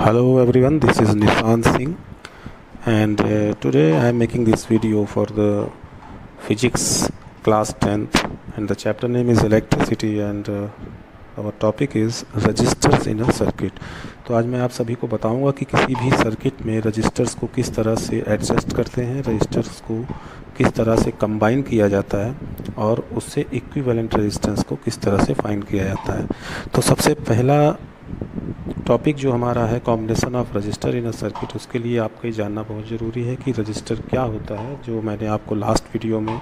Hello everyone, this is Nishan Singh and today I am making this video for the physics class 10th and the chapter name is electricity and our topic is resistors in a circuit। तो आज मैं आप सभी को बताऊंगा कि किसी भी सर्किट में रजिस्टर्स को किस तरह से एडजस्ट करते हैं, रजिस्टर्स को किस तरह से कंबाइन किया जाता है और उससे इक्विवेलेंट रेजिस्टेंस को किस तरह से फाइंड किया जाता है। तो सबसे पहला टॉपिक जो हमारा है combination of register in a circuit, उसके लिए आपको ये जानना बहुत ज़रूरी है कि रजिस्टर क्या होता है। जो मैंने आपको लास्ट वीडियो में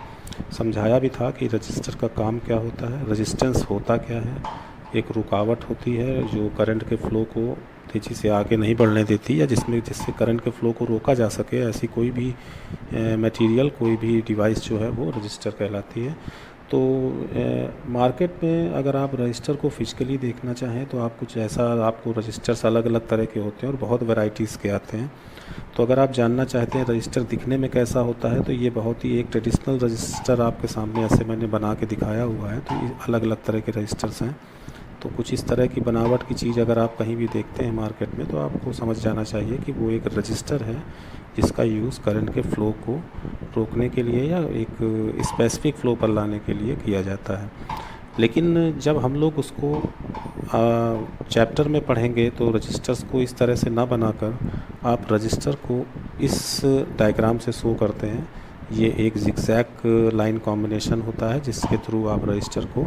समझाया भी था कि रजिस्टर का काम क्या होता है, रेजिस्टेंस होता क्या है। एक रुकावट होती है जो करंट के फ़्लो को तेज़ी से आगे नहीं बढ़ने देती या जिससे करंट के फ़्लो को रोका जा सके, ऐसी कोई भी मटेरियल, कोई भी डिवाइस जो है वो रजिस्टर कहलाती है। तो मार्केट में अगर आप रजिस्टर को फिजिकली देखना चाहें तो आप कुछ ऐसा, आपको रजिस्टर्स अलग अलग तरह के होते हैं और बहुत वैरायटीज़ के आते हैं। तो अगर आप जानना चाहते हैं रजिस्टर दिखने में कैसा होता है तो ये बहुत ही एक ट्रेडिशनल रजिस्टर आपके सामने ऐसे मैंने बना के दिखाया हुआ है। तो ये अलग अलग तरह के रजिस्टर्स हैं। तो कुछ इस तरह की बनावट की चीज़ अगर आप कहीं भी देखते हैं मार्केट में तो आपको समझ जाना चाहिए कि वो एक रजिस्टर है जिसका यूज़ करंट के फ़्लो को रोकने के लिए या एक स्पेसिफिक फ़्लो पर लाने के लिए किया जाता है। लेकिन जब हम लोग उसको चैप्टर में पढ़ेंगे तो रजिस्टर्स को इस तरह से ना बनाकर आप रजिस्टर को इस डायग्राम से शो करते हैं। ये एक जिगजैग लाइन कॉम्बिनेशन होता है जिसके थ्रू आप रजिस्टर को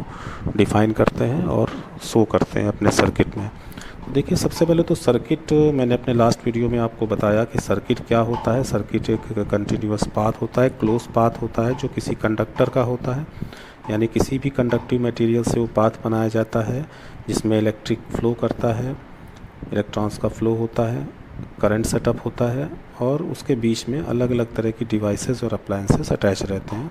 डिफ़ाइन करते हैं और शो करते हैं अपने सर्किट में। देखिए, सबसे पहले तो सर्किट, मैंने अपने लास्ट वीडियो में आपको बताया कि सर्किट क्या होता है। सर्किट एक कंटिन्यूअस पाथ होता है, क्लोज पाथ होता है जो किसी कंडक्टर का होता है, यानी किसी भी कंडक्टिव मटेरियल से वो पाथ बनाया जाता है जिसमें इलेक्ट्रिक फ़्लो करता है, इलेक्ट्रॉन्स का फ़्लो होता है, करंट सेटअप होता है और उसके बीच में अलग अलग तरह की डिवाइसेस और अप्लायंसेस अटैच रहते हैं।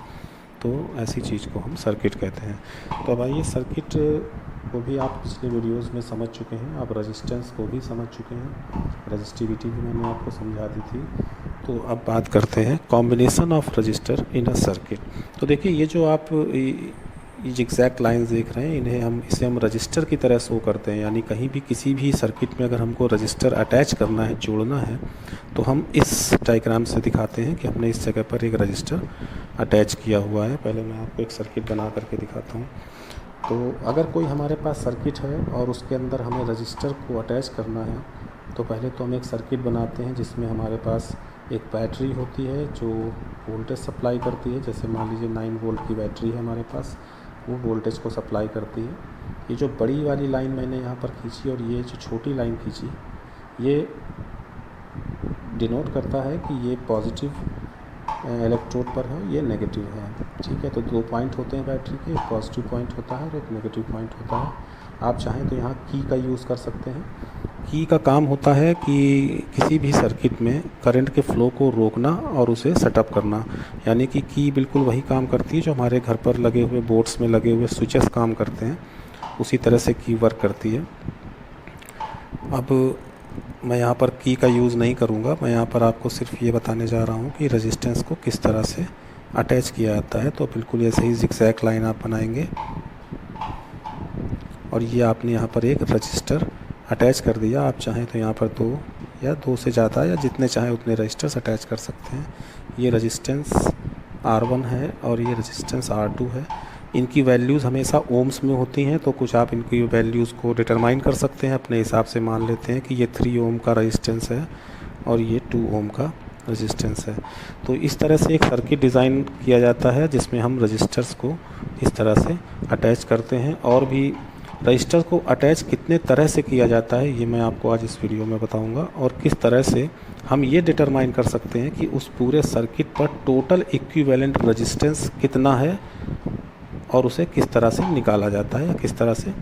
तो ऐसी चीज़ को हम सर्किट कहते हैं। तो अब आइए, सर्किट को भी आप पिछले वीडियोस में समझ चुके हैं, आप रेजिस्टेंस को भी समझ चुके हैं, रेजिस्टिविटी भी मैंने आपको समझा दी थी। तो अब बात करते हैं combination of register in a circuit. तो देखिए, ये जो आप ये जिगजैग लाइंस देख रहे हैं, इसे हम रजिस्टर की तरह शो करते हैं। यानी कहीं भी किसी भी सर्किट में अगर हमको रजिस्टर अटैच करना है, जोड़ना है, तो हम इस डायग्राम से दिखाते हैं कि हमने इस जगह पर एक रजिस्टर अटैच किया हुआ है। पहले मैं आपको एक सर्किट बना करके दिखाता हूँ। तो अगर कोई हमारे पास सर्किट है और उसके अंदर हमें रजिस्टर को अटैच करना है तो पहले तो हम एक सर्किट बनाते हैं जिसमें हमारे पास एक बैटरी होती है जो वोल्टेज सप्लाई करती है। जैसे मान लीजिए 9 वोल्ट की बैटरी है हमारे पास, वो वोल्टेज को सप्लाई करती है। ये जो बड़ी वाली लाइन मैंने यहाँ पर खींची और ये जो छोटी लाइन खींची, ये डिनोट करता है कि ये पॉजिटिव इलेक्ट्रोड पर है, ये नेगेटिव है। ठीक है, तो 2 पॉइंट होते हैं बैटरी के, एक पॉजिटिव पॉइंट होता है और एक नेगेटिव पॉइंट होता है। आप चाहें तो यहाँ की का यूज़ कर सकते हैं। की का काम होता है कि किसी भी सर्किट में करंट के फ़्लो को रोकना और उसे सेटअप करना। यानी कि की बिल्कुल वही काम करती है जो हमारे घर पर लगे हुए बोर्ड्स में लगे हुए स्विचेस काम करते हैं, उसी तरह से की वर्क करती है। अब मैं यहाँ पर की का यूज़ नहीं करूँगा, मैं यहाँ पर आपको सिर्फ ये बताने जा रहा हूँ कि रेजिस्टेंस को किस तरह से अटैच किया जाता है। तो बिल्कुल ऐसे ही जिगजैग लाइन आप बनाएंगे और ये आपने यहाँ पर एक रजिस्टर अटैच कर दिया। आप चाहें तो यहाँ पर 2 या 2 से ज़्यादा या जितने चाहें उतने रजिस्टर्स अटैच कर सकते हैं। ये रेजिस्टेंस R1 है और ये रेजिस्टेंस R2 है। इनकी वैल्यूज़ हमेशा ओम्स में होती हैं, तो कुछ आप इनकी वैल्यूज़ को डिटरमाइन कर सकते हैं अपने हिसाब से। मान लेते हैं कि ये 3 ओम का रेजिस्टेंस है और ये 2 ओम का रेजिस्टेंस है। तो इस तरह से एक सर्किट डिज़ाइन किया जाता है जिसमें हम रजिस्टर्स को इस तरह से अटैच करते हैं। और भी रजिस्टर को अटैच कितने तरह से किया जाता है ये मैं आपको आज इस वीडियो में बताऊंगा, और किस तरह से हम ये डिटरमाइन कर सकते हैं कि उस पूरे सर्किट पर टोटल इक्विवेलेंट रेजिस्टेंस कितना है और उसे किस तरह से निकाला जाता है या किस तरह से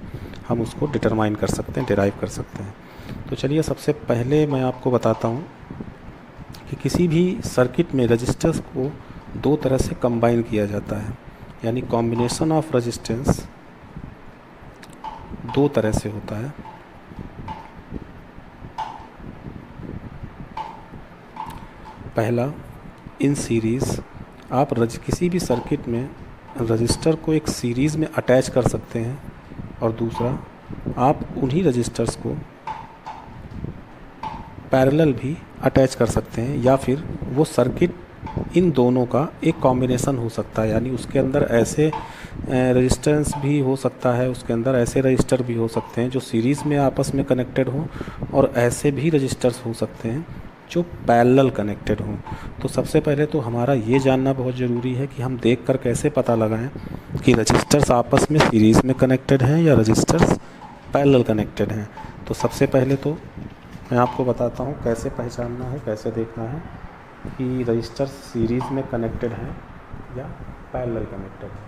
हम उसको डिटरमाइन कर सकते हैं, डिराइव कर सकते हैं। तो चलिए, सबसे पहले मैं आपको बताता हूँ कि किसी भी सर्किट में रजिस्टर्स को 2 तरह से कंबाइन किया जाता है। यानी कॉम्बिनेशन ऑफ रेजिस्टेंस 2 तरह से होता है। पहला, इन सीरीज़। आप किसी भी सर्किट में रजिस्टर को एक सीरीज़ में अटैच कर सकते हैं और दूसरा, आप उन्हीं रजिस्टर्स को पैरेलल भी अटैच कर सकते हैं, या फिर वो सर्किट इन दोनों का एक कॉम्बिनेशन हो सकता है, यानी उसके अंदर ऐसे रेजिस्टेंस भी हो सकता है, उसके अंदर ऐसे रजिस्टर भी हो सकते हैं जो सीरीज़ में आपस में कनेक्टेड हों, और ऐसे भी रजिस्टर्स हो सकते हैं जो पैरेलल कनेक्टेड हों। तो सबसे पहले तो हमारा ये जानना बहुत ज़रूरी है कि हम देखकर कैसे पता लगाएं कि रजिस्टर्स आपस में सीरीज़ में कनेक्टेड हैं या रजिस्टर्स पैरेलल कनेक्टेड हैं। तो सबसे पहले तो मैं आपको बताता हूँ कैसे पहचानना है, कैसे देखना है कि रजिस्टर्स सीरीज़ में कनेक्टेड हैं या पैरेलल कनेक्टेड हैं।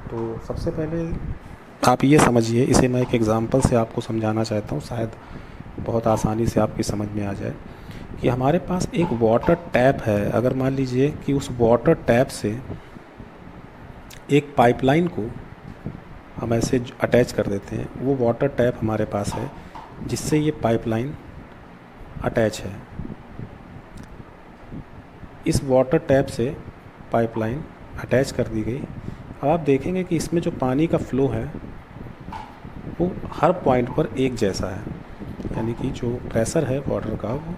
तो सबसे पहले आप ये समझिए, इसे मैं एक एग्ज़ाम्पल से आपको समझाना चाहता हूँ, शायद बहुत आसानी से आपकी समझ में आ जाए कि हमारे पास एक वाटर टैप है। अगर मान लीजिए कि उस वाटर टैप से एक पाइपलाइन को हम ऐसे अटैच कर देते हैं, वो वाटर टैप हमारे पास है जिससे ये पाइपलाइन अटैच है। इस वाटर टैप से पाइपलाइन अटैच कर दी गई। अब आप देखेंगे कि इसमें जो पानी का फ़्लो है वो हर पॉइंट पर एक जैसा है, यानी कि जो प्रेशर है वाटर का वो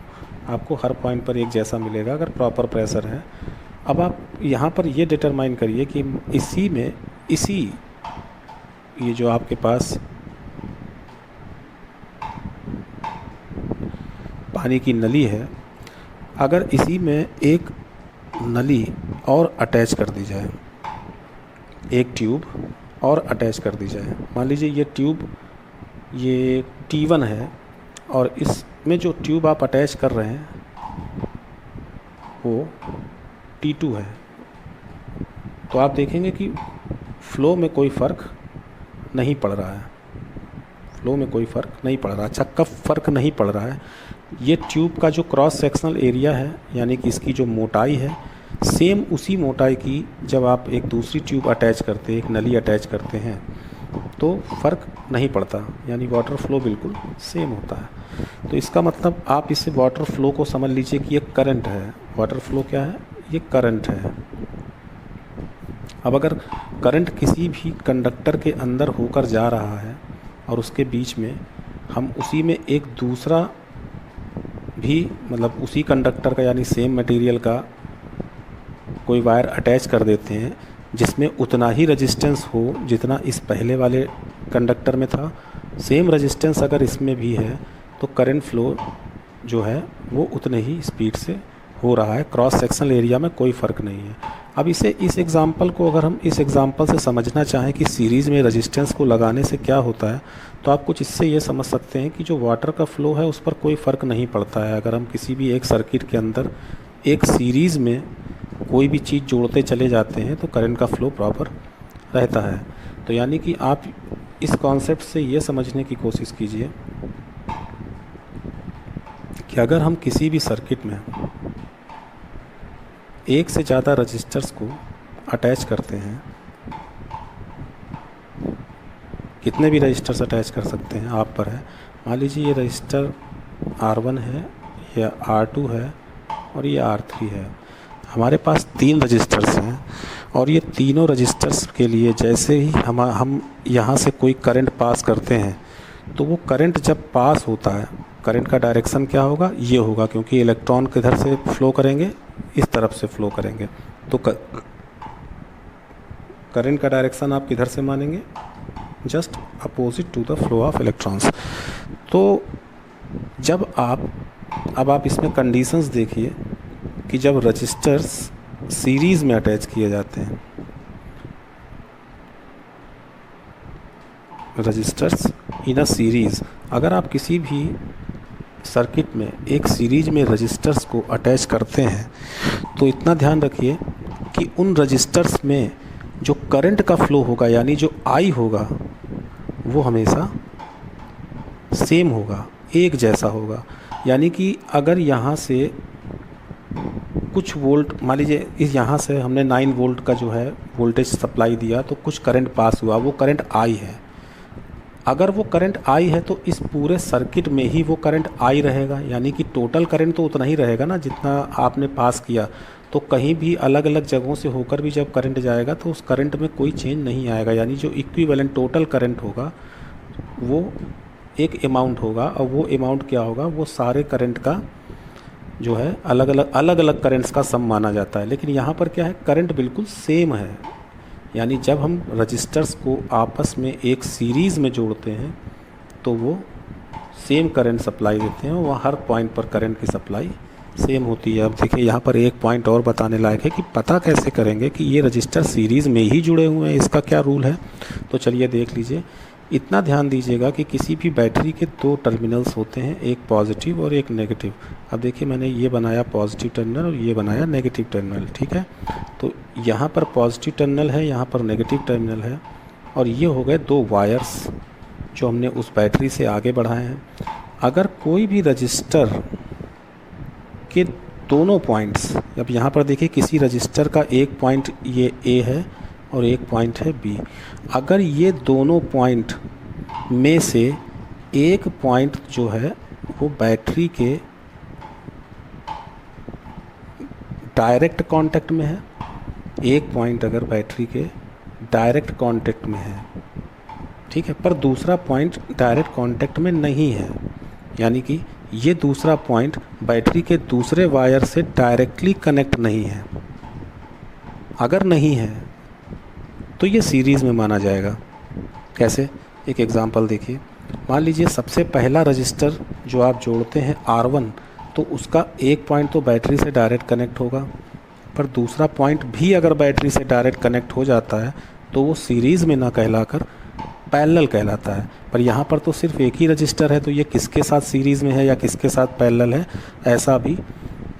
आपको हर पॉइंट पर एक जैसा मिलेगा अगर प्रॉपर प्रेशर है। अब आप यहाँ पर ये डिटरमाइन करिए कि इसी ये जो आपके पास पानी की नली है, अगर इसी में एक नली और अटैच कर दी जाए, एक ट्यूब और अटैच कर दी जाए, मान लीजिए ये ट्यूब ये T1 है और इसमें जो ट्यूब आप अटैच कर रहे हैं वो T2 है, तो आप देखेंगे कि फ़्लो में कोई फ़र्क नहीं पड़ रहा है, फ़्लो में कोई फ़र्क नहीं पड़ रहा है। अच्छा, कब फ़र्क नहीं पड़ रहा है? ये ट्यूब का जो क्रॉस सेक्शनल एरिया है, यानी कि इसकी जो मोटाई है, सेम उसी मोटाई की जब आप एक दूसरी ट्यूब अटैच करते हैं, एक नली अटैच करते हैं, तो फ़र्क नहीं पड़ता, यानी वाटर फ़्लो बिल्कुल सेम होता है। तो इसका मतलब आप इससे वाटर फ़्लो को समझ लीजिए कि ये करंट है। वाटर फ़्लो क्या है? ये करंट है। अब अगर करंट किसी भी कंडक्टर के अंदर होकर जा रहा है और उसके बीच में हम उसी में एक दूसरा भी, मतलब उसी कंडक्टर का यानी सेम मटेरियल का कोई वायर अटैच कर देते हैं जिसमें उतना ही रेजिस्टेंस हो जितना इस पहले वाले कंडक्टर में था, सेम रेजिस्टेंस अगर इसमें भी है, तो करंट फ्लो जो है वो उतने ही स्पीड से हो रहा है। क्रॉस सेक्शनल एरिया में कोई फ़र्क नहीं है। अब इस एग्ज़ाम्पल को अगर हम इस एग्ज़ाम्पल से समझना चाहें कि सीरीज़ में रेजिस्टेंस को लगाने से क्या होता है, तो आप कुछ इससे ये समझ सकते हैं कि जो वाटर का फ़्लो है उस पर कोई फ़र्क नहीं पड़ता है। अगर हम किसी भी एक सर्किट के अंदर एक सीरीज़ में कोई भी चीज़ जोड़ते चले जाते हैं तो करंट का फ़्लो प्रॉपर रहता है। तो यानी कि आप इस कॉन्सेप्ट से ये समझने की कोशिश कीजिए कि अगर हम किसी भी सर्किट में एक से ज़्यादा रजिस्टर्स को अटैच करते हैं, कितने भी रजिस्टर्स अटैच कर सकते हैं आप पर है। मान लीजिए ये रजिस्टर R1 है, या R2 है और ये R3 है। हमारे पास 3 रजिस्टर्स हैं और ये तीनों रजिस्टर्स के लिए जैसे ही हम यहाँ से कोई करंट पास करते हैं, तो वो करंट जब पास होता है, करंट का डायरेक्शन क्या होगा? ये होगा, क्योंकि इलेक्ट्रॉन किधर से फ़्लो करेंगे? इस तरफ से फ़्लो करेंगे। तो करंट का डायरेक्शन आप किधर से मानेंगे? Just opposite to the flow of electrons. तो जब अब आप इसमें कंडीशंस देखिए कि जब रजिस्टर्स सीरीज़ में अटैच किए जाते हैं, रजिस्टर्स इन अ सीरीज़, अगर आप किसी भी सर्किट में एक सीरीज में रजिस्टर्स को अटैच करते हैं तो इतना ध्यान रखिए कि उन रजिस्टर्स में जो करंट का फ़्लो होगा, यानी जो आई होगा, वो हमेशा सेम होगा, एक जैसा होगा। यानी कि अगर यहाँ से कुछ वोल्ट, मान लीजिए इस यहाँ से हमने 9 वोल्ट का जो है वोल्टेज सप्लाई दिया, तो कुछ करंट पास हुआ, वो करंट आई है। अगर वो करंट आई है तो इस पूरे सर्किट में ही वो करंट आई रहेगा, यानी कि टोटल करंट तो उतना ही रहेगा ना जितना आपने पास किया। तो कहीं भी अलग अलग जगहों से होकर भी जब करंट जाएगा तो उस करंट में कोई चेंज नहीं आएगा, यानी जो इक्विवेलेंट टोटल करंट होगा वो एक अमाउंट होगा, और वो अमाउंट क्या होगा? वो सारे करंट का जो है अलग अलग करंट्स का सम माना जाता है। लेकिन यहाँ पर क्या है, करंट बिल्कुल सेम है। यानी जब हम रजिस्टर्स को आपस में एक सीरीज़ में जोड़ते हैं तो वो सेम करंट सप्लाई देते हैं, वहाँ हर पॉइंट पर करंट की सप्लाई सेम होती है। अब देखिए यहाँ पर एक पॉइंट और बताने लायक है कि पता कैसे करेंगे कि ये रजिस्टर सीरीज़ में ही जुड़े हुए हैं, इसका क्या रूल है। तो चलिए देख लीजिए। इतना ध्यान दीजिएगा कि किसी भी बैटरी के दो टर्मिनल्स होते हैं, एक पॉजिटिव और एक नेगेटिव। अब देखिए मैंने ये बनाया पॉजिटिव टर्मिनल और ये बनाया नेगेटिव टर्मिनल, ठीक है। तो यहाँ पर पॉजिटिव टर्मिनल है, यहाँ पर नेगेटिव टर्मिनल है, और ये हो गए दो वायर्स जो हमने उस बैटरी से आगे बढ़ाए हैं। अगर कोई भी रजिस्टर के दोनों पॉइंट्स, अब यहाँ पर देखिए किसी रजिस्टर का एक पॉइंट ये ए है और एक पॉइंट है बी, अगर ये दोनों पॉइंट में से एक पॉइंट जो है वो बैटरी के डायरेक्ट कांटेक्ट में है, एक पॉइंट अगर बैटरी के डायरेक्ट कांटेक्ट में है, ठीक है, पर दूसरा पॉइंट डायरेक्ट कांटेक्ट में नहीं है, यानी कि ये दूसरा पॉइंट बैटरी के दूसरे वायर से डायरेक्टली कनेक्ट नहीं है, अगर नहीं है तो ये सीरीज़ में माना जाएगा। कैसे, एक एग्जांपल देखिए। मान लीजिए सबसे पहला रजिस्टर जो आप जोड़ते हैं R1, तो उसका एक पॉइंट तो बैटरी से डायरेक्ट कनेक्ट होगा, पर दूसरा पॉइंट भी अगर बैटरी से डायरेक्ट कनेक्ट हो जाता है तो वो सीरीज़ में ना कहलाकर पैरेलल कहलाता है। पर यहाँ पर तो सिर्फ एक ही रजिस्टर है, तो ये किसके साथ सीरीज़ में है या किसके साथ पैरेलल है ऐसा भी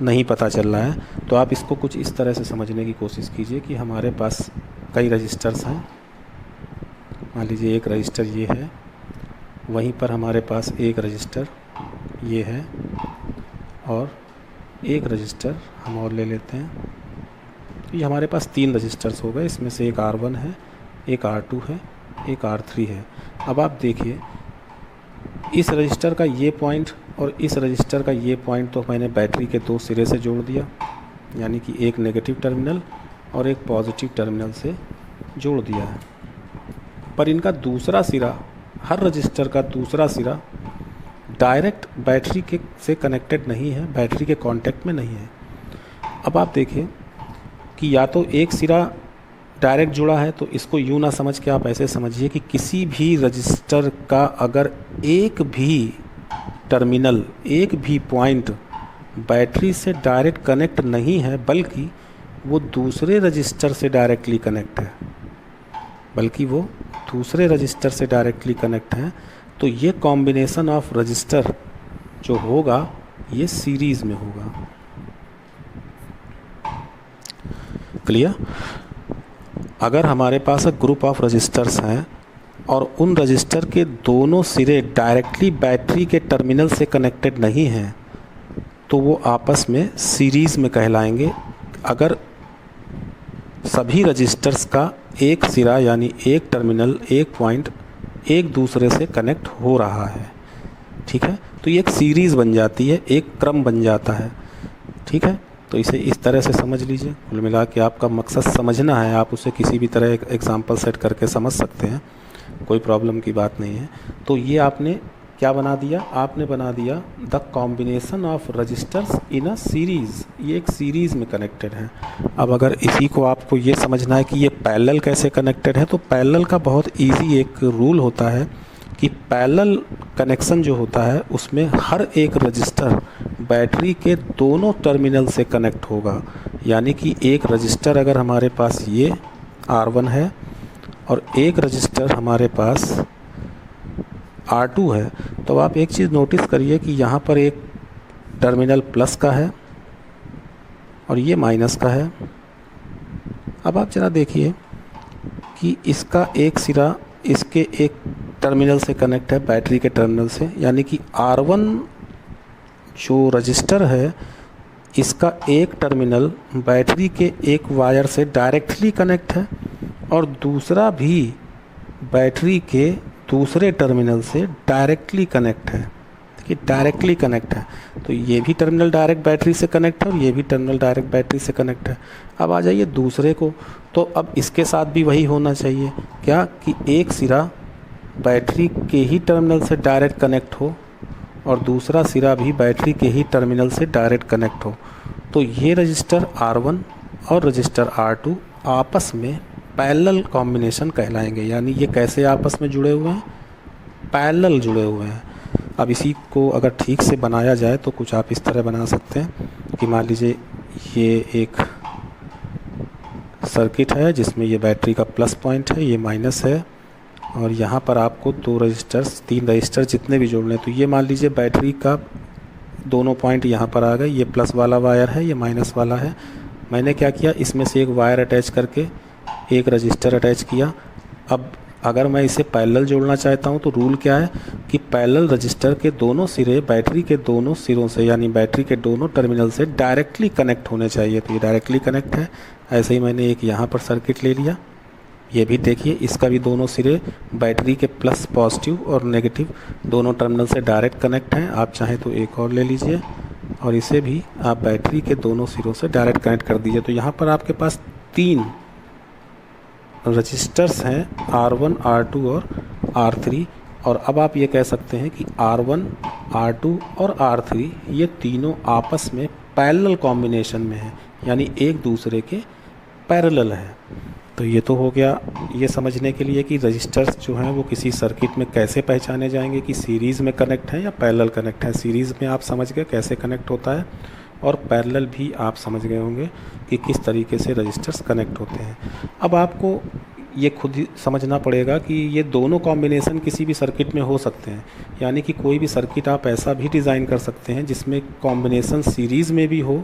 नहीं पता चल रहा है। तो आप इसको कुछ इस तरह से समझने की कोशिश कीजिए कि हमारे पास कई रजिस्टर्स हैं। मान लीजिए एक रजिस्टर ये है, वहीं पर हमारे पास एक रजिस्टर ये है, और एक रजिस्टर हम और ले लेते हैं। तो ये हमारे पास तीन रजिस्टर्स हो गए, इसमें से एक R1 है, एक R2 है, एक R3 है। अब आप देखिए इस रजिस्टर का ये पॉइंट और इस रजिस्टर का ये पॉइंट तो मैंने बैटरी के दो सिरे से जोड़ दिया, यानी कि एक नेगेटिव टर्मिनल और एक पॉजिटिव टर्मिनल से जोड़ दिया है। पर इनका दूसरा सिरा, हर रजिस्टर का दूसरा सिरा डायरेक्ट बैटरी के से कनेक्टेड नहीं है, बैटरी के कांटेक्ट में नहीं है। अब आप देखिए कि या तो एक सिरा डायरेक्ट जुड़ा है, तो इसको यूँ ना समझ के आप ऐसे समझिए कि किसी भी रजिस्टर का अगर एक भी टर्मिनल, एक भी पॉइंट बैटरी से डायरेक्ट कनेक्ट नहीं है, बल्कि वो दूसरे रजिस्टर से डायरेक्टली कनेक्ट है, तो ये कॉम्बिनेशन ऑफ रजिस्टर जो होगा ये सीरीज़ में होगा। क्लियर? अगर हमारे पास एक ग्रुप ऑफ रजिस्टर्स हैं और उन रजिस्टर के दोनों सिरे डायरेक्टली बैटरी के टर्मिनल से कनेक्टेड नहीं हैं, तो वो आपस में सीरीज़ में कहलाएंगे। अगर सभी रजिस्टर्स का एक सिरा यानी एक टर्मिनल, एक पॉइंट एक दूसरे से कनेक्ट हो रहा है, ठीक है, तो ये एक सीरीज़ बन जाती है, एक क्रम बन जाता है, ठीक है। तो इसे इस तरह से समझ लीजिए। कुल मिला के आपका मकसद समझना है, आप उसे किसी भी तरह एक एग्जाम्पल सेट करके समझ सकते हैं, कोई प्रॉब्लम की बात नहीं है। तो ये आपने क्या बना दिया, आपने बना दिया the combination of resistors in a series, ये एक सीरीज़ में कनेक्टेड है। अब अगर इसी को आपको ये समझना है कि ये पैरेलल कैसे कनेक्टेड है, तो पैरेलल का बहुत इजी एक रूल होता है कि पैरेलल कनेक्शन जो होता है उसमें हर एक रजिस्टर बैटरी के दोनों टर्मिनल से कनेक्ट होगा। यानी कि एक रजिस्टर अगर हमारे पास ये R1 है और एक रजिस्टर हमारे पास R2 है, तो आप एक चीज़ नोटिस करिए कि यहाँ पर एक टर्मिनल प्लस का है और ये माइनस का है। अब आप ज़रा देखिए कि इसका एक सिरा इसके एक टर्मिनल से कनेक्ट है, बैटरी के टर्मिनल से, यानी कि R1 जो रजिस्टर है इसका एक टर्मिनल बैटरी के एक वायर से डायरेक्टली कनेक्ट है और दूसरा भी बैटरी के दूसरे टर्मिनल से डायरेक्टली कनेक्ट है। देखिए डायरेक्टली कनेक्ट है, तो ये भी टर्मिनल डायरेक्ट बैटरी से कनेक्ट है और ये भी टर्मिनल डायरेक्ट बैटरी से कनेक्ट है। अब आ जाइए दूसरे को, तो अब इसके साथ भी वही होना चाहिए क्या कि एक सिरा बैटरी के ही टर्मिनल से डायरेक्ट कनेक्ट हो और दूसरा सिरा भी बैटरी के ही टर्मिनल से डायरेक्ट कनेक्ट हो, तो ये रजिस्टर R1 और रजिस्टर R2 आपस में पैरेलल कॉम्बिनेशन कहलाएंगे। यानी ये कैसे आपस में जुड़े हुए हैं? पैरेलल जुड़े हुए हैं। अब इसी को अगर ठीक से बनाया जाए तो कुछ आप इस तरह बना सकते हैं कि मान लीजिए ये एक सर्किट है जिसमें ये बैटरी का प्लस पॉइंट है, ये माइनस है, और यहाँ पर आपको 2 रजिस्टर्स 3 रजिस्टर जितने भी जोड़ने हैं, तो ये मान लीजिए बैटरी का दोनों पॉइंट यहाँ पर आ गए। ये प्लस वाला वायर है, ये माइनस वाला है। मैंने क्या किया, इसमें से एक वायर अटैच करके एक रजिस्टर अटैच किया। अब अगर मैं इसे पैरेलल जोड़ना चाहता हूँ तो रूल क्या है कि पैरेलल रजिस्टर के दोनों सिरे बैटरी के दोनों सिरों से, यानी बैटरी के दोनों टर्मिनल से डायरेक्टली कनेक्ट होने चाहिए। तो ये डायरेक्टली कनेक्ट है। ऐसे ही मैंने एक यहाँ पर सर्किट ले लिया। ये भी देखिए, इसका भी दोनों सिरे बैटरी के प्लस पॉजिटिव और नेगेटिव दोनों टर्मिनल से डायरेक्ट कनेक्ट हैं। आप चाहें तो एक और ले लीजिए और इसे भी आप बैटरी के दोनों सिरों से डायरेक्ट कनेक्ट कर दीजिए। तो यहाँ पर आपके पास 3 रजिस्टर्स हैं, R1, R2 और R3। और अब आप ये कह सकते हैं कि R1, R2 और R3 ये तीनों आपस में पैरेलल कॉम्बिनेशन में हैं, यानी एक दूसरे के पैरेलल हैं। तो ये तो हो गया ये समझने के लिए कि रजिस्टर्स जो हैं वो किसी सर्किट में कैसे पहचाने जाएंगे कि सीरीज़ में कनेक्ट है या पैरेलल कनेक्ट है। सीरीज़ में आप समझ गए कैसे कनेक्ट होता है, और पैरेलल भी आप समझ गए होंगे कि किस तरीके से रजिस्टर्स कनेक्ट होते हैं। अब आपको ये खुद ही समझना पड़ेगा कि ये दोनों कॉम्बिनेशन किसी भी सर्किट में हो सकते हैं। यानी कि कोई भी सर्किट आप ऐसा भी डिज़ाइन कर सकते हैं जिसमें कॉम्बिनेशन सीरीज़ में भी हो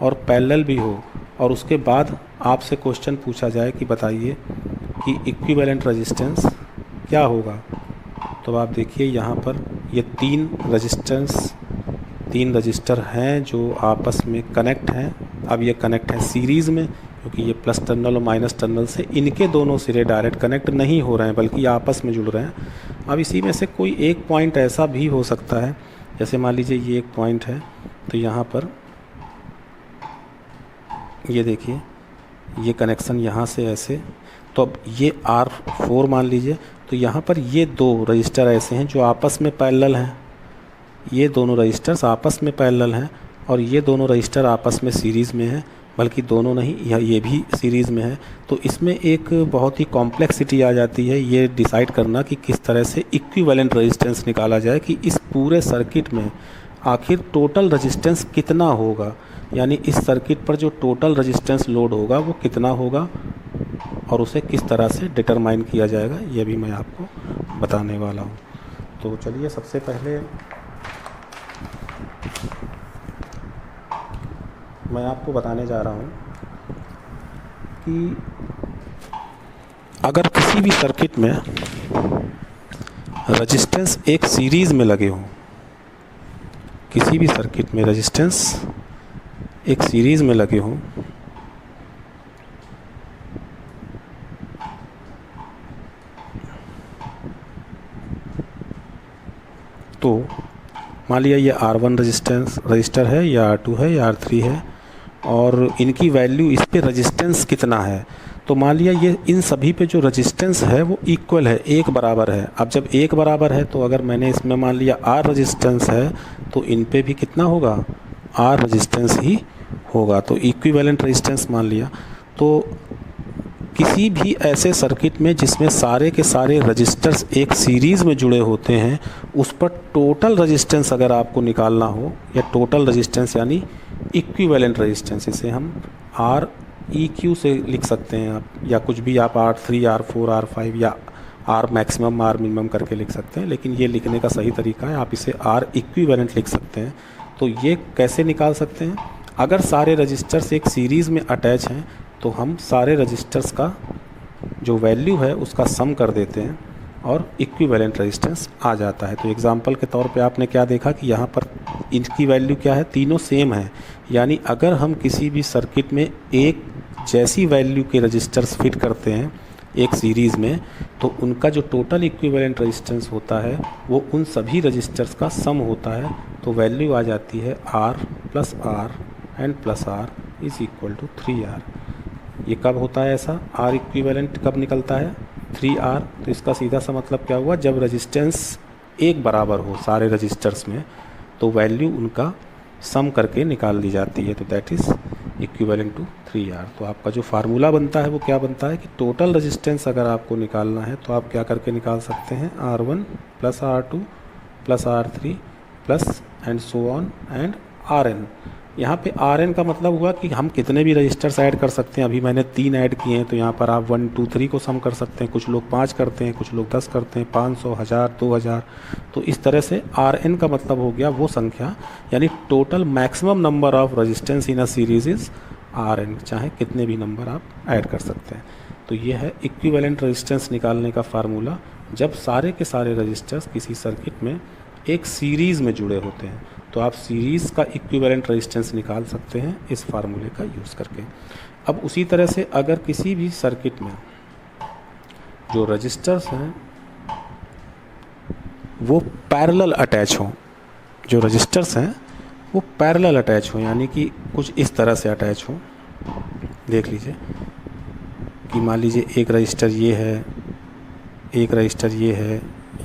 और पैरेलल भी हो, और उसके बाद आपसे क्वेश्चन पूछा जाए कि बताइए कि इक्विवेलेंट रेजिस्टेंस क्या होगा। तो आप देखिए यहाँ पर ये 3 रजिस्टर हैं जो आपस में कनेक्ट हैं। अब ये कनेक्ट हैं सीरीज़ में, क्योंकि ये प्लस टर्मिनल और माइनस टर्मिनल से इनके दोनों सिरे डायरेक्ट कनेक्ट नहीं हो रहे हैं बल्कि आपस में जुड़ रहे हैं। अब इसी में से कोई एक पॉइंट ऐसा भी हो सकता है, जैसे मान लीजिए ये एक पॉइंट है, तो यहाँ पर ये देखिए ये कनेक्शन यहाँ से ऐसे, तो अब ये R4 मान लीजिए, तो यहाँ पर ये 2 रजिस्टर ऐसे हैं जो आपस में पैरेलल हैं। ये दोनों रजिस्टर्स आपस में पैरेलल हैं और ये दोनों रजिस्टर आपस में सीरीज़ में हैं, बल्कि दोनों नहीं, ये भी सीरीज़ में है। तो इसमें एक बहुत ही कॉम्प्लेक्सिटी आ जाती है ये डिसाइड करना कि किस तरह से इक्विवेलेंट रेजिस्टेंस निकाला जाए कि इस पूरे सर्किट में आखिर टोटल रेजिस्टेंस कितना होगा, यानी इस सर्किट पर जो टोटल रेजिस्टेंस लोड होगा वो कितना होगा और उसे किस तरह से डिटरमाइन किया जाएगा, ये भी मैं आपको बताने वाला हूँ। तो चलिए सबसे पहले मैं आपको बताने जा रहा हूँ कि अगर किसी भी सर्किट में रेजिस्टेंस एक सीरीज़ में लगे हों, किसी भी सर्किट में रेजिस्टेंस एक सीरीज़ में लगे हों, तो मान लिया ये R1 रजिस्टर है या R2 है या R3 है और इनकी वैल्यू, इस पे रेजिस्टेंस कितना है। तो मान लिया ये इन सभी पे जो रेजिस्टेंस है वो इक्वल है, एक बराबर है। अब जब एक बराबर है तो अगर मैंने इसमें मान लिया R रेजिस्टेंस है तो इन पे भी कितना होगा, R रेजिस्टेंस ही होगा। तो इक्विवेलेंट रेजिस्टेंस मान लिया। तो किसी भी ऐसे सर्किट में जिसमें सारे के सारे रजिस्टर्स एक सीरीज़ में जुड़े होते हैं, उस पर टोटल रेजिस्टेंस अगर आपको निकालना हो, या टोटल रेजिस्टेंस यानी इक्विवेलेंट रेजिस्टेंस, इसे हम आर ई क्यू से लिख सकते हैं आप, या कुछ भी आप R3, R4, R5 या R मैक्सिमम R मिनिमम करके लिख सकते हैं, लेकिन ये लिखने का सही तरीका है, आप इसे R इक्विवेलेंट लिख सकते हैं। तो ये कैसे निकाल सकते हैं, अगर सारे रजिस्टर्स एक सीरीज़ में अटैच हैं तो हम सारे रजिस्टर्स का जो वैल्यू है उसका सम कर देते हैं और इक्विवेलेंट रेजिस्टेंस आ जाता है। तो एग्जांपल के तौर पे आपने क्या देखा कि यहाँ पर इनकी वैल्यू क्या है, तीनों सेम है। यानी अगर हम किसी भी सर्किट में एक जैसी वैल्यू के रजिस्टर्स फिट करते हैं एक सीरीज़ में, तो उनका जो टोटल इक्विवेलेंट रेजिस्टेंस होता है वो उन सभी रजिस्टर्स का सम होता है। तो वैल्यू आ जाती है R plus R and plus R is equal to 3R। ये कब होता है ऐसा, R इक्विवेलेंट कब निकलता है, 3R। तो इसका सीधा सा मतलब क्या हुआ, जब रेजिस्टेंस एक बराबर हो सारे रजिस्टर्स में, तो वैल्यू उनका सम करके निकाल दी जाती है, तो that is equivalent to 3R। तो आपका जो फार्मूला बनता है वो क्या बनता है कि टोटल रेजिस्टेंस अगर आपको निकालना है तो आप क्या करके निकाल सकते हैं, R1 plus R2 plus R3 plus and so on and Rn। यहाँ पे Rn का मतलब हुआ कि हम कितने भी रजिस्टर्स ऐड कर सकते हैं। अभी मैंने 3 ऐड किए हैं, तो यहाँ पर आप 1 2 3 को सम कर सकते हैं। कुछ लोग 5 करते हैं, कुछ लोग 10 करते हैं, 500, 1000, 2000। तो इस तरह से Rn का मतलब हो गया वो संख्या, यानी total maximum number of resistance in a series is Rn, चाहे कितने भी नंबर आप ऐड कर सकते हैं। तो ये है इक्विवेलेंट रेजिस्टेंस निकालने का फार्मूला, जब सारे के सारे रजिस्टर्स किसी सर्किट में एक सीरीज़ में जुड़े होते हैं तो आप सीरीज़ का इक्विवेलेंट रेजिस्टेंस निकाल सकते हैं इस फार्मूले का यूज़ करके। अब उसी तरह से अगर किसी भी सर्किट में जो रजिस्टर्स हैं वो पैरेलल अटैच हों, जो रजिस्टर्स हैं वो पैरेलल अटैच हों, यानी कि कुछ इस तरह से अटैच हों। देख लीजिए कि मान लीजिए एक रजिस्टर ये है, एक रजिस्टर ये है,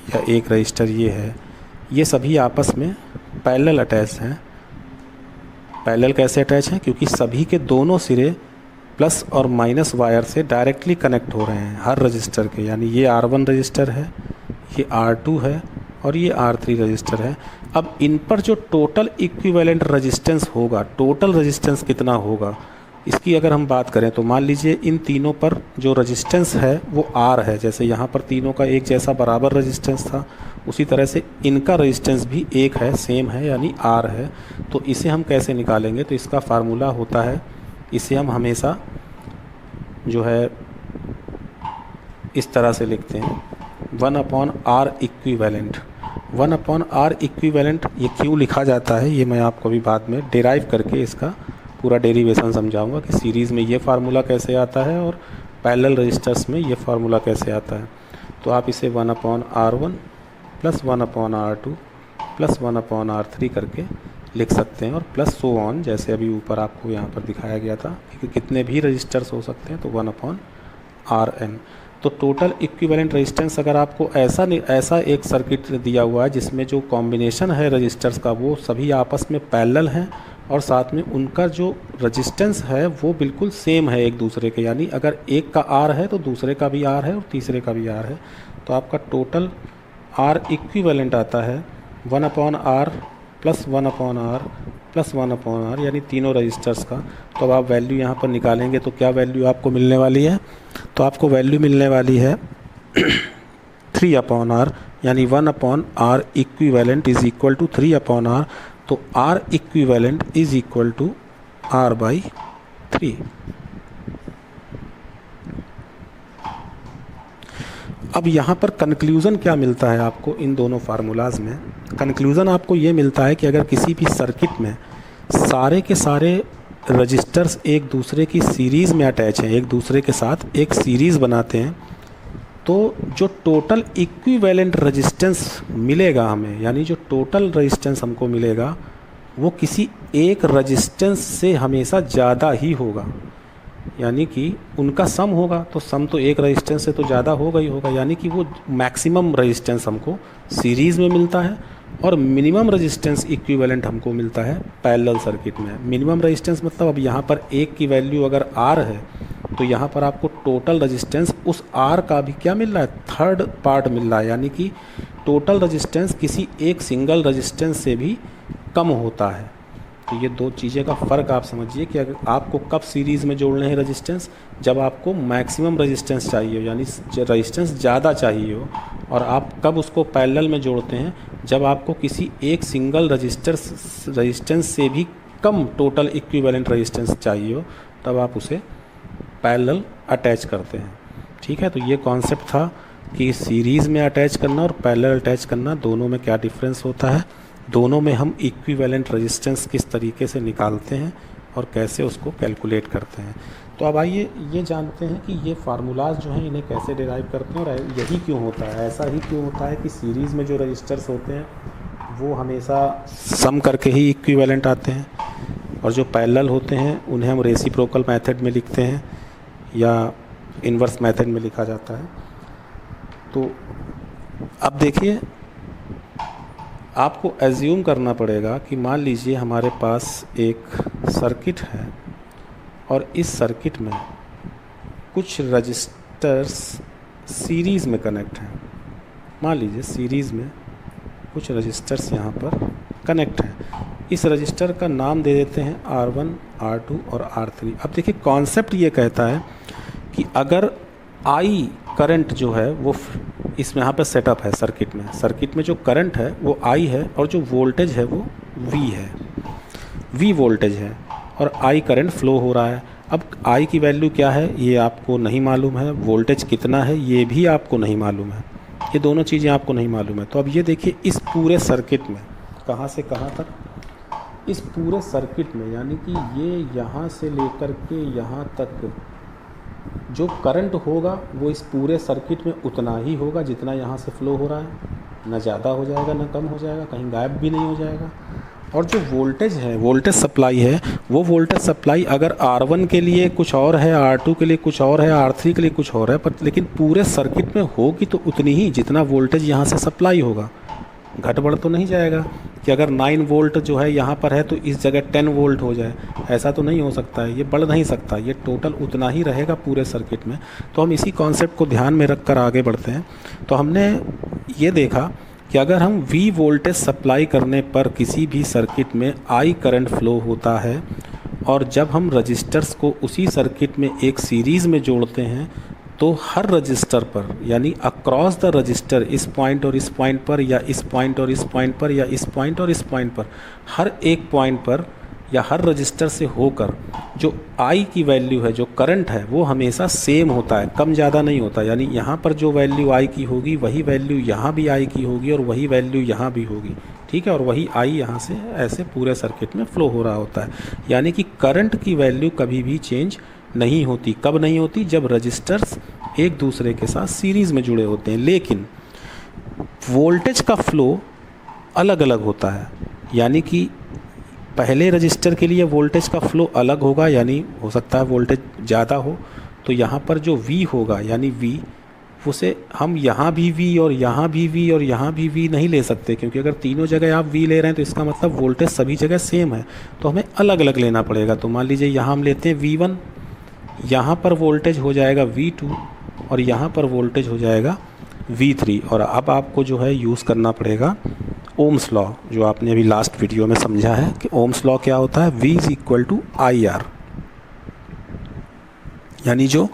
या एक रजिस्टर ये है, ये सभी आपस में पैरेलल अटैच हैं। पैरेलल कैसे अटैच हैं? क्योंकि सभी के दोनों सिरे प्लस और माइनस वायर से डायरेक्टली कनेक्ट हो रहे हैं हर रजिस्टर के, यानी ये R1 रजिस्टर है, ये R2 है और ये R3 रजिस्टर है। अब इन पर जो टोटल इक्विवेलेंट रेजिस्टेंस होगा, टोटल रेजिस्टेंस कितना होगा, इसकी अगर हम बात करें तो मान लीजिए इन तीनों पर जो रेजिस्टेंस है वो R है। जैसे यहाँ पर तीनों का एक जैसा बराबर रेजिस्टेंस था, उसी तरह से इनका रेजिस्टेंस भी एक है, सेम है, यानी R है। तो इसे हम कैसे निकालेंगे? तो इसका फार्मूला होता है, इसे हम हमेशा जो है इस तरह से लिखते हैं, 1/R इक्विवेलेंट। 1/R इक्विवेलेंट ये क्यों लिखा जाता है ये मैं आपको अभी बाद में डिराइव करके इसका पूरा डेरिवेशन समझाऊंगा कि सीरीज़ में ये फार्मूला कैसे आता है और पैरेलल रजिस्टर्स में ये फार्मूला कैसे आता है। तो आप इसे 1/R1 plus 1/R2 plus 1/R3 करके लिख सकते हैं, और प्लस सो ऑन, जैसे अभी ऊपर आपको यहाँ पर दिखाया गया था कि कितने भी रजिस्टर्स हो सकते हैं, तो 1/Rn। तो टोटल इक्विवेलेंट रेजिस्टेंस अगर आपको ऐसा एक सर्किट दिया हुआ है जिसमें जो कॉम्बिनेशन है रजिस्टर्स का वो सभी आपस में पैरेलल हैं और साथ में उनका जो रेजिस्टेंस है वो बिल्कुल सेम है एक दूसरे के, यानी अगर एक का R है तो दूसरे का भी R है और तीसरे का भी R है, तो आपका टोटल R इक्विवेलेंट आता है 1/R plus 1/R plus 1/R, यानी तीनों रजिस्टर्स का। तो अब आप वैल्यू यहाँ पर निकालेंगे तो क्या वैल्यू आपको मिलने वाली है? तो आपको वैल्यू मिलने वाली है 3/R, यानी 1/R equivalent is equal to 3/R। तो R equivalent is equal to R/3। अब यहाँ पर कंक्लूज़न क्या मिलता है आपको इन दोनों फार्मूलाज में? कंक्लूज़न आपको ये मिलता है कि अगर किसी भी सर्किट में सारे के सारे रजिस्टर्स एक दूसरे की सीरीज़ में अटैच हैं, एक दूसरे के साथ एक सीरीज़ बनाते हैं, तो जो टोटल इक्विवेलेंट रेजिस्टेंस मिलेगा हमें, यानी जो टोटल रेजिस्टेंस हमको मिलेगा वो किसी एक रेजिस्टेंस से हमेशा ज़्यादा ही होगा, यानी कि उनका सम होगा। तो सम तो एक रेजिस्टेंस से तो ज़्यादा होगा ही होगा, यानी कि वो मैक्सिमम रेजिस्टेंस हमको सीरीज़ में मिलता है और मिनिमम रेजिस्टेंस इक्विवेलेंट हमको मिलता है पैरेलल सर्किट में। मिनिमम रेजिस्टेंस मतलब अब यहाँ पर एक की वैल्यू अगर R है तो यहाँ पर आपको टोटल रेजिस्टेंस उस R का भी क्या मिल रहा है, थर्ड पार्ट मिल रहा है, यानी कि टोटल रेजिस्टेंस किसी एक सिंगल रेजिस्टेंस से भी कम होता है। तो ये दो चीज़ें का फ़र्क आप समझिए कि अगर आपको कब सीरीज़ में जोड़ने हैं रेजिस्टेंस, जब आपको मैक्सिमम रेजिस्टेंस चाहिए हो, यानी रेजिस्टेंस ज़्यादा चाहिए हो, और आप कब उसको पैरेलल में जोड़ते हैं, जब आपको किसी एक सिंगल रेजिस्टेंस से भी कम टोटल इक्विवेलेंट रेजिस्टेंस चाहिए हो, तब आप उसे पैरेलल अटैच करते हैं। ठीक है, तो ये कॉन्सेप्ट था कि सीरीज़ में अटैच करना और पैरेलल अटैच करना दोनों में क्या डिफरेंस होता है, दोनों में हम इक्विवेलेंट रेजिस्टेंस किस तरीके से निकालते हैं और कैसे उसको कैलकुलेट करते हैं। तो अब आइए ये जानते हैं कि ये फार्मूलाज जो हैं इन्हें कैसे डिराइव करते हैं, और यही क्यों होता है, ऐसा ही क्यों होता है कि सीरीज़ में जो रजिस्टर्स होते हैं वो हमेशा सम करके ही इक्विवेलेंट आते हैं, और जो पैरेलल होते हैं उन्हें हम रेसिप्रोकल मेथड में लिखते हैं या इन्वर्स मेथड में लिखा जाता है। तो अब देखिए आपको एज्यूम करना पड़ेगा कि मान लीजिए हमारे पास एक सर्किट है और इस सर्किट में कुछ रजिस्टर्स सीरीज़ में कनेक्ट हैं। मान लीजिए सीरीज़ में कुछ रजिस्टर्स यहाँ पर कनेक्ट हैं। इस रजिस्टर का नाम दे देते हैं R1, R2 और R3। अब देखिए कॉन्सेप्ट ये कहता है कि अगर I करंट जो है वो इसमें यहाँ पर सेटअप है सर्किट में जो करंट है वो I है और जो वोल्टेज है वो V है, V वोल्टेज है और I करंट फ्लो हो रहा है। अब I की वैल्यू क्या है ये आपको नहीं मालूम है, वोल्टेज कितना है ये भी आपको नहीं मालूम है, ये दोनों चीज़ें आपको नहीं मालूम है। तो अब ये देखिए इस पूरे सर्किट में कहाँ से कहाँ तक, इस पूरे सर्किट में यानी कि ये यहाँ से लेकर के यहाँ तक जो करंट होगा वो इस पूरे सर्किट में उतना ही होगा जितना यहाँ से फ़्लो हो रहा है, ना ज़्यादा हो जाएगा ना कम हो जाएगा, कहीं गायब भी नहीं हो जाएगा। और जो वोल्टेज है, वोल्टेज सप्लाई है, वो वोल्टेज सप्लाई अगर R1 के लिए कुछ और है, R2 के लिए कुछ और है, R3 के लिए कुछ और है, पर लेकिन पूरे सर्किट में होगी तो उतनी ही जितना वोल्टेज यहाँ से सप्लाई होगा, घट बढ़ तो नहीं जाएगा कि अगर 9 वोल्ट जो है यहाँ पर है तो इस जगह 10 वोल्ट हो जाए, ऐसा तो नहीं हो सकता है, ये बढ़ नहीं सकता, ये टोटल उतना ही रहेगा पूरे सर्किट में। तो हम इसी कॉन्सेप्ट को ध्यान में रख कर आगे बढ़ते हैं। तो हमने ये देखा कि अगर हम V वोल्टेज सप्लाई करने पर किसी भी सर्किट में I करंट फ्लो होता है और जब हम रजिस्टर्स को उसी सर्किट में एक सीरीज़ में जोड़ते हैं तो हर रजिस्टर पर यानी अक्रॉस द रजिस्टर इस पॉइंट और इस पॉइंट पर या इस पॉइंट और इस पॉइंट पर या इस पॉइंट और इस पॉइंट पर हर एक पॉइंट पर या हर रजिस्टर से होकर जो I की वैल्यू है, जो करंट है, वो हमेशा सेम होता है, कम ज़्यादा नहीं होता। यानी यहाँ पर जो वैल्यू I की होगी वही वैल्यू यहाँ भी I की होगी और वही वैल्यू यहाँ भी होगी, ठीक है, और वही I यहाँ से ऐसे पूरे सर्किट में फ़्लो हो रहा होता है। यानी कि करंट की वैल्यू कभी भी चेंज नहीं होती। कब नहीं होती? जब रजिस्टर्स एक दूसरे के साथ सीरीज़ में जुड़े होते हैं। लेकिन वोल्टेज का फ़्लो अलग अलग होता है, यानी कि पहले रजिस्टर के लिए वोल्टेज का फ़्लो अलग होगा, यानी हो सकता है वोल्टेज ज़्यादा हो तो यहाँ पर जो V होगा यानी V, उसे हम यहाँ भी V और यहाँ भी V और यहाँ भी V नहीं ले सकते, क्योंकि अगर तीनों जगह आप V ले रहे हैं तो इसका मतलब वोल्टेज सभी जगह सेम है, तो हमें अलग अलग लेना पड़ेगा। तो मान लीजिए यहाँ हम लेते हैं V1, यहाँ पर वोल्टेज हो जाएगा V2 और यहाँ पर वोल्टेज हो जाएगा V3। और अब आपको जो है यूज़ करना पड़ेगा ओम्स लॉ, जो आपने अभी लास्ट वीडियो में समझा है कि ओम्स लॉ क्या होता है, V = IR, यानी जो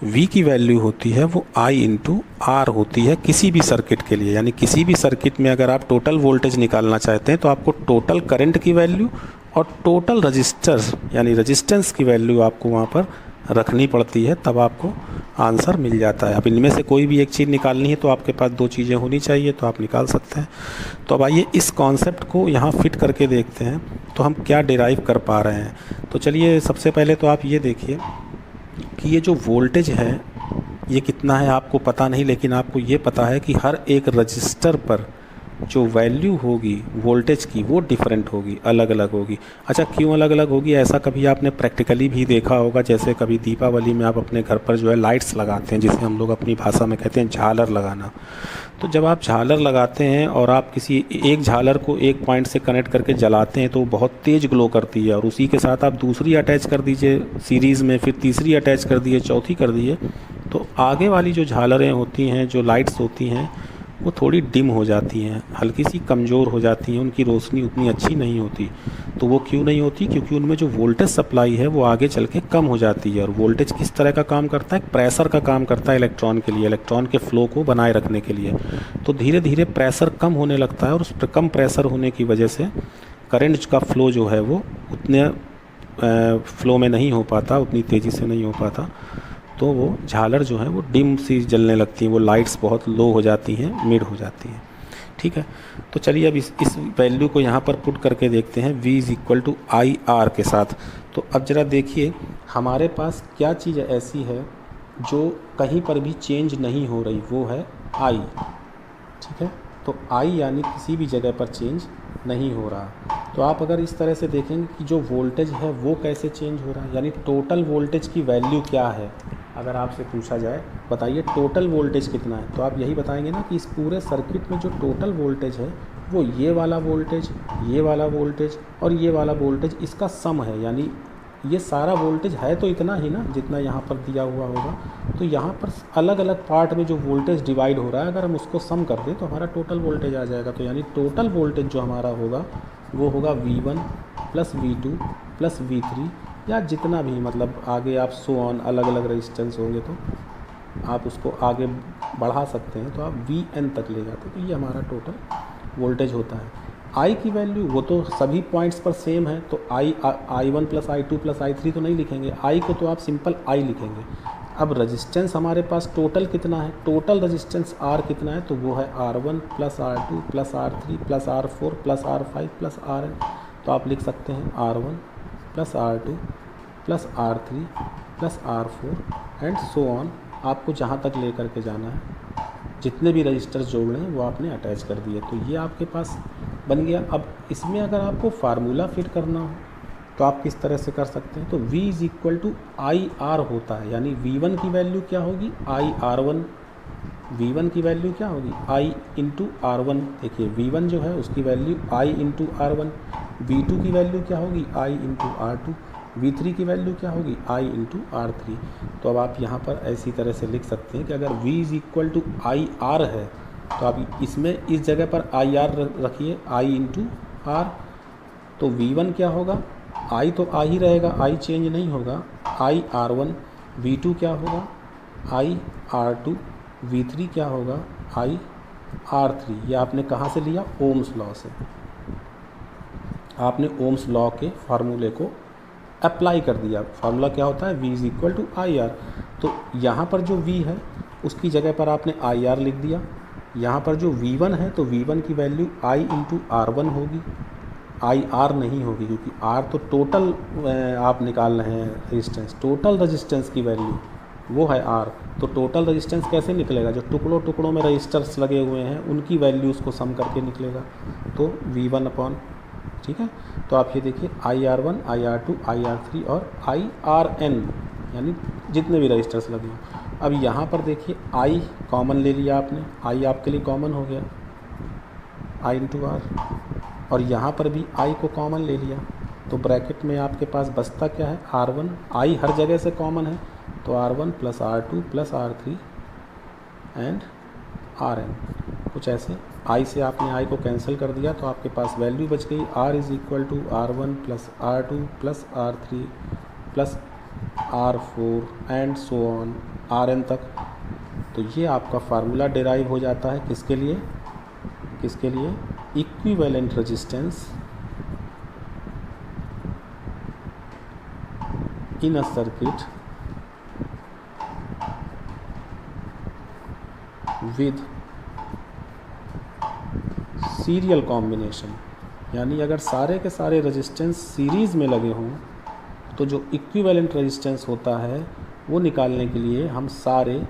V की वैल्यू होती है वो I × R होती है किसी भी सर्किट के लिए। यानी किसी भी सर्किट में अगर आप टोटल वोल्टेज निकालना चाहते हैं तो आपको टोटल करंट की वैल्यू और टोटल रजिस्टर्स यानी रजिस्टेंस की वैल्यू आपको वहाँ पर रखनी पड़ती है, तब आपको आंसर मिल जाता है। अब इनमें से कोई भी एक चीज़ निकालनी है तो आपके पास दो चीज़ें होनी चाहिए, तो आप निकाल सकते हैं। तो अब आइए इस कॉन्सेप्ट को यहाँ फिट करके देखते हैं तो हम क्या डिराइव कर पा रहे हैं। तो चलिए सबसे पहले तो आप ये देखिए कि ये जो वोल्टेज है ये कितना है आपको पता नहीं, लेकिन आपको ये पता है कि हर एक रजिस्टर पर जो वैल्यू होगी वोल्टेज की वो डिफरेंट होगी, अलग अलग होगी। अच्छा, क्यों अलग अलग होगी? ऐसा कभी आपने प्रैक्टिकली भी देखा होगा, जैसे कभी दीपावली में आप अपने घर पर जो है लाइट्स लगाते हैं, जिसे हम लोग अपनी भाषा में कहते हैं झालर लगाना। तो जब आप झालर लगाते हैं और आप किसी एक झालर को एक पॉइंट से कनेक्ट करके जलाते हैं तो वो बहुत तेज़ ग्लो करती है, और उसी के साथ आप दूसरी अटैच कर दीजिए सीरीज़ में, फिर तीसरी अटैच कर दिए, चौथी कर दिए, तो आगे वाली जो झालरें होती हैं, जो लाइट्स होती हैं, वो थोड़ी डिम हो जाती हैं, हल्की सी कमज़ोर हो जाती हैं, उनकी रोशनी उतनी अच्छी नहीं होती। तो वो क्यों नहीं होती? क्योंकि उनमें जो वोल्टेज सप्लाई है वो आगे चल के कम हो जाती है। और वोल्टेज किस तरह का काम करता है? प्रेशर का काम करता है इलेक्ट्रॉन के लिए, इलेक्ट्रॉन के फ़्लो को बनाए रखने के लिए। तो धीरे धीरे प्रेशर कम होने लगता है और उस पर कम प्रेशर होने की वजह से करंट का फ़्लो जो है वो उतने फ़्लो में नहीं हो पाता, उतनी तेज़ी से नहीं हो पाता, तो वो झालर जो है वो डिम सी जलने लगती हैं, वो लाइट्स बहुत लो हो जाती हैं, मिड हो जाती हैं। ठीक है, तो चलिए अब इस वैल्यू को यहाँ पर पुट करके देखते हैं V = IR के साथ। तो अब ज़रा देखिए हमारे पास क्या चीज़ ऐसी है जो कहीं पर भी चेंज नहीं हो रही, वो है I। ठीक है, तो I यानी किसी भी जगह पर चेंज नहीं हो रहा। तो आप अगर इस तरह से देखेंगे कि जो वोल्टेज है वो कैसे चेंज हो रहा है, यानी टोटल वोल्टेज की वैल्यू क्या है। अगर आपसे पूछा जाए बताइए टोटल वोल्टेज कितना है, तो आप यही बताएंगे ना कि इस पूरे सर्किट में जो टोटल वोल्टेज है वो ये वाला वोल्टेज और ये वाला वोल्टेज इसका सम है, यानी ये सारा वोल्टेज है तो इतना ही ना जितना यहाँ पर दिया हुआ होगा। तो यहाँ पर अलग अलग पार्ट में जो वोल्टेज डिवाइड हो रहा है, अगर हम उसको सम कर दें तो हमारा टोटल वोल्टेज आ जाएगा। तो यानी टोटल वोल्टेज जो हमारा होगा वो होगा V1 plus V2 plus V3, या जितना भी मतलब आगे आप सो ऑन अलग अलग रेजिस्टेंस होंगे तो आप उसको आगे बढ़ा सकते हैं, तो आप Vn तक ले जाते हैं। तो ये हमारा टोटल वोल्टेज होता है। I की वैल्यू वो तो सभी पॉइंट्स पर सेम है, तो I1 plus I2 plus I3 तो नहीं लिखेंगे, I को तो आप सिंपल I लिखेंगे। अब रजिस्टेंस हमारे पास टोटल कितना है, टोटल रजिस्टेंस R कितना है, तो वो है R1 plus R2 plus R3 plus R4 plus R5 plus Rn। तो आप लिख सकते हैं R1 plus R2 plus R3 plus R4 and so on. आपको जहाँ तक ले करके जाना है, जितने भी रजिस्टर्स जोड़ने हैं वो आपने अटैच कर दिए, तो ये आपके पास बन गया। अब इसमें अगर आपको फार्मूला फिट करना हो तो आप किस तरह से कर सकते हैं, तो V is equal to I R होता है, यानी V1 की वैल्यू क्या होगी IR1, V1 की वैल्यू क्या होगी I इंटू R1। देखिए V1 जो है उसकी value I into R1, V2 की वैल्यू क्या होगी I इंटू R2, V3 की वैल्यू क्या होगी I इंटू R3। तो अब आप यहाँ पर ऐसी तरह से लिख सकते हैं कि अगर V is equal to I R है तो आप इसमें इस जगह पर आई आर रखिए, I इंटू R। तो V1 क्या होगा, I तो आ ही रहेगा, I चेंज नहीं होगा, IR1। V2 क्या होगा IR2, V3 क्या होगा IR3। ये आपने कहाँ से लिया, ओम्स लॉ से। आपने ओम्स लॉ के फार्मूले को अप्लाई कर दिया। फार्मूला क्या होता है, V is equal to I R. तो यहाँ पर जो V है उसकी जगह पर आपने आई आर लिख दिया। यहाँ पर जो V1 है तो V1 की वैल्यू I इंटू R1 होगी, IR नहीं होगी, क्योंकि R तो टोटल आप निकाल रहे हैं रेजिस्टेंस, टोटल रेजिस्टेंस की वैल्यू वो है R। तो टोटल रेजिस्टेंस कैसे निकलेगा, जो टुकड़ों टुकड़ों में रजिस्टर्स लगे हुए हैं उनकी वैल्यूज़ को सम करके निकलेगा, तो V1 अपॉन, ठीक है। तो आप ये देखिए IR1 IR2 IR3 और IRN, यानी जितने भी रजिस्टर्स लगे हों। अब यहाँ पर देखिए I कॉमन ले लिया आपने, I आपके लिए कॉमन हो गया I इंटू R, और यहाँ पर भी I को कॉमन ले लिया, तो ब्रैकेट में आपके पास बचता क्या है R1। I हर जगह से कॉमन है, तो R1 plus R2 plus R3 and Rn। कुछ ऐसे I से आपने I को कैंसिल कर दिया, तो आपके पास वैल्यू बच गई R is equal to R1 plus R2 plus R3 plus R4 and so on Rn तक। तो ये आपका फार्मूला डिराइव हो जाता है किसके लिए, equivalent resistance in a circuit with serial combination. यानी अगर सारे के सारे रेजिस्टेंस सीरीज़ में लगे हों तो जो इक्विवेलेंट रेजिस्टेंस होता है वो निकालने के लिए हम सारे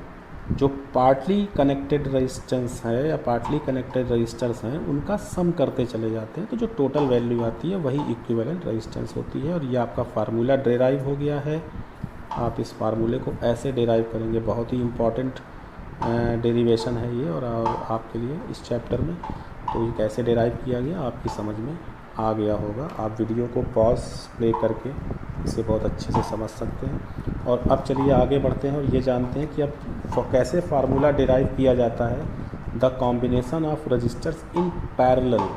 जो पार्टली कनेक्टेड रेजिस्टेंस है या पार्टली कनेक्टेड रजिस्टर्स हैं उनका सम करते चले जाते हैं, तो जो टोटल वैल्यू आती है वही इक्विवेलेंट रेजिस्टेंस होती है। और ये आपका फार्मूला डिराइव हो गया है। आप इस फार्मूले को ऐसे डिराइव करेंगे, बहुत ही इम्पॉर्टेंट डेरिवेशन है ये और आपके लिए इस चैप्टर में। तो ये कैसे डिराइव किया गया आपकी समझ में आ गया होगा। आप वीडियो को पॉज प्ले करके इसे बहुत अच्छे से समझ सकते हैं। और अब चलिए आगे बढ़ते हैं और ये जानते हैं कि अब कैसे फार्मूला डिराइव किया जाता है the combination of resistors in parallel.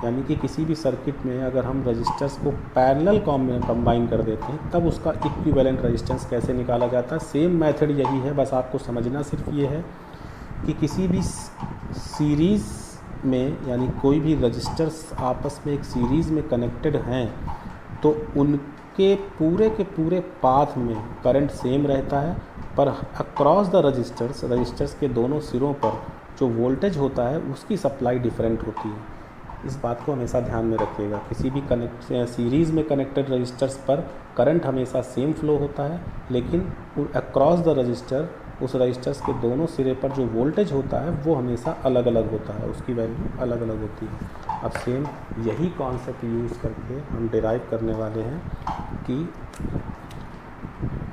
यानी कि किसी भी सर्किट में अगर हम रजिस्टर्स को पैरेलल कंबाइन कर देते हैं तब उसका इक्विवेलेंट रेजिस्टेंस कैसे निकाला जाता है। सेम मेथड यही है, बस आपको समझना सिर्फ ये है कि किसी भी सीरीज़ में, यानी कोई भी रजिस्टर्स आपस में एक सीरीज़ में कनेक्टेड हैं तो उनके पूरे के पूरे पाथ में करंट सेम रहता है, पर अक्रॉस द रजिस्टर्स के दोनों सिरों पर जो वोल्टेज होता है उसकी सप्लाई डिफरेंट होती है। इस बात को हमेशा ध्यान में रखिएगा। किसी भी सीरीज़ में कनेक्टेड रजिस्टर्स पर करंट हमेशा सेम फ्लो होता है, लेकिन अक्रॉस द रजिस्टर उस रजिस्टर्स के दोनों सिरे पर जो वोल्टेज होता है वो हमेशा अलग अलग होता है, उसकी वैल्यू अलग अलग होती है। अब सेम यही कॉन्सेप्ट यूज़ करके हम डिराइव करने वाले हैं कि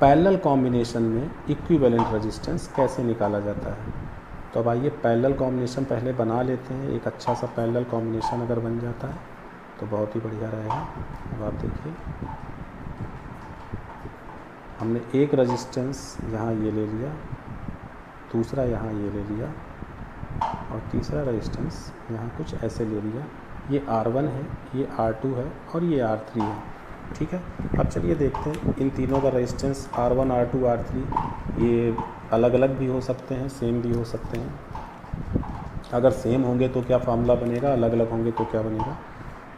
पैरेलल कॉम्बिनेशन में इक्विवेलेंट रेजिस्टेंस कैसे निकाला जाता है। तो अब आइए पैरेलल कॉम्बिनेशन पहले बना लेते हैं। एक अच्छा सा पैरेलल कॉम्बिनेशन अगर बन जाता है तो बहुत ही बढ़िया रहेगा। अब आप देखिए, हमने एक रेजिस्टेंस यहाँ ये ले लिया, दूसरा यहाँ ये ले लिया और तीसरा रेजिस्टेंस यहाँ कुछ ऐसे ले लिया। ये R1 है, ये R2 है और ये R3 है। ठीक है, अब चलिए देखते हैं इन तीनों का रेजिस्टेंस R1, R2, R3 ये अलग अलग भी हो सकते हैं, सेम भी हो सकते हैं। अगर सेम होंगे तो क्या फार्मूला बनेगा, अलग अलग होंगे तो क्या बनेगा,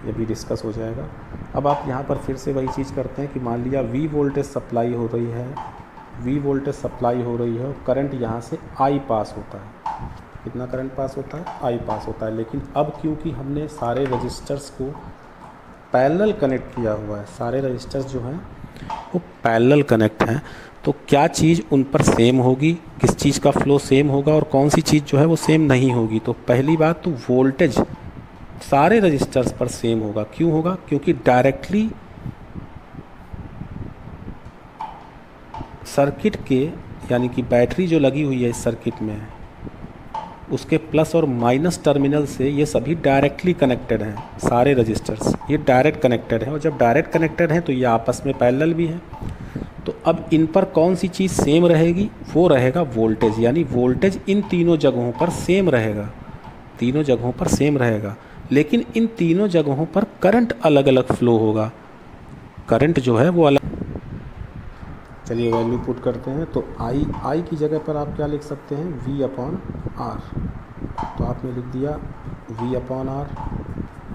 ये भी डिस्कस हो जाएगा। अब आप यहाँ पर फिर से वही चीज़ करते हैं कि मान लिया V वोल्टेज सप्लाई हो रही है, V वोल्टेज सप्लाई हो रही है और करंट यहाँ से I पास होता है। कितना करंट पास होता है, I पास होता है। लेकिन अब क्योंकि हमने सारे रजिस्टर्स को पैरेलल कनेक्ट किया हुआ है, सारे रजिस्टर्स जो हैं वो पैरेलल कनेक्ट हैं, तो क्या चीज़ उन पर सेम होगी, किस चीज़ का फ्लो सेम होगा और कौन सी चीज़ जो है वो सेम नहीं होगी। तो पहली बात तो वोल्टेज सारे रजिस्टर्स पर सेम होगा। क्यों होगा, क्योंकि डायरेक्टली सर्किट के, यानी कि बैटरी जो लगी हुई है इस सर्किट में, उसके प्लस और माइनस टर्मिनल से ये सभी डायरेक्टली कनेक्टेड हैं। सारे रजिस्टर्स ये डायरेक्ट कनेक्टेड हैं और जब डायरेक्ट कनेक्टेड हैं तो ये आपस में पैरेलल भी हैं। तो अब इन पर कौन सी चीज़ सेम रहेगी, वो रहेगा वोल्टेज। यानी वोल्टेज इन तीनों जगहों पर सेम रहेगा, तीनों जगहों पर सेम रहेगा, लेकिन इन तीनों जगहों पर करंट अलग अलग फ्लो होगा। करंट जो है वो अलग। चलिए वैल्यू पुट करते हैं। तो आई की जगह पर आप क्या लिख सकते हैं, V/R। तो आपने लिख दिया V/R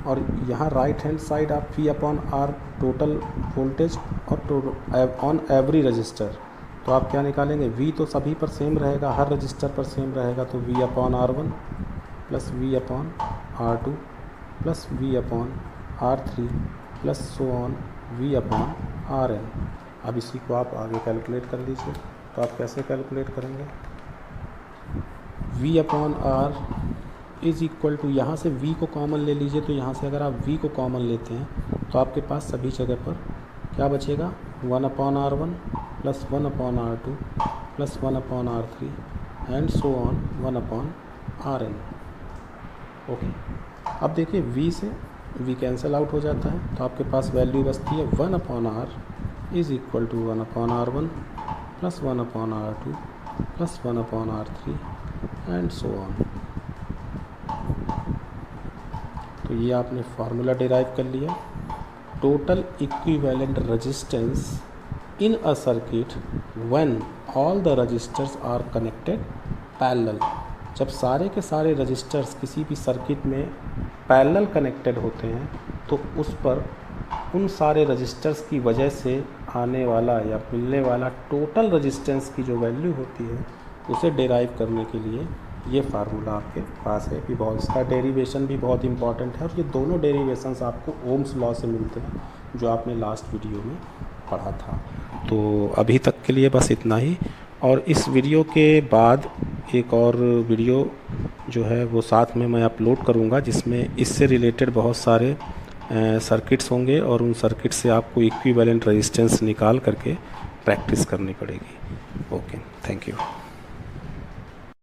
और यहाँ राइट हैंड साइड आप V/R टोटल वोल्टेज और ऑन एवरी रजिस्टर। तो आप क्या निकालेंगे, V तो सभी पर सेम रहेगा, हर रजिस्टर पर सेम रहेगा, तो V/R1 plus V/R2 plus V/R3 plus so on V/Rn। अब इसी को आप आगे कैलकुलेट कर लीजिए। तो आप कैसे कैलकुलेट करेंगे, V/R इज़ इक्वल टू, यहाँ से V को कॉमन ले लीजिए। तो यहाँ से अगर आप V को कॉमन लेते हैं तो आपके पास सभी जगह पर क्या बचेगा, 1/R1 plus 1/R2 plus 1/R3 and so on 1/Rn। Okay, अब देखिए V से V कैंसिल आउट हो जाता है, तो आपके पास वैल्यू बचती है 1/R is equal to 1/R1 plus 1/R2 plus 1/R3 and so on. तो ये आपने फार्मूला डिराइव कर लिया। Total equivalent resistance in a circuit when all the resistors are connected parallel. जब सारे के सारे रजिस्टर्स किसी भी सर्किट में पैरेलल कनेक्टेड होते हैं तो उस पर उन सारे रजिस्टर्स की वजह से आने वाला या मिलने वाला टोटल रेजिस्टेंस की जो वैल्यू होती है उसे डिराइव करने के लिए ये फार्मूला आपके पास है। कि बहुत इसका डेरिवेशन भी बहुत इंपॉर्टेंट है और ये दोनों डेरिवेशंस आपको ओम्स लॉ से मिलते हैं जो आपने लास्ट वीडियो में पढ़ा था। तो अभी तक के लिए बस इतना ही, और इस वीडियो के बाद एक और वीडियो जो है वो साथ में मैं अपलोड करूँगा जिसमें इससे रिलेटेड बहुत सारे सर्किट्स होंगे और उन सर्किट से आपको इक्विवेलेंट रेजिस्टेंस निकाल करके प्रैक्टिस करनी पड़ेगी। Okay, thank you.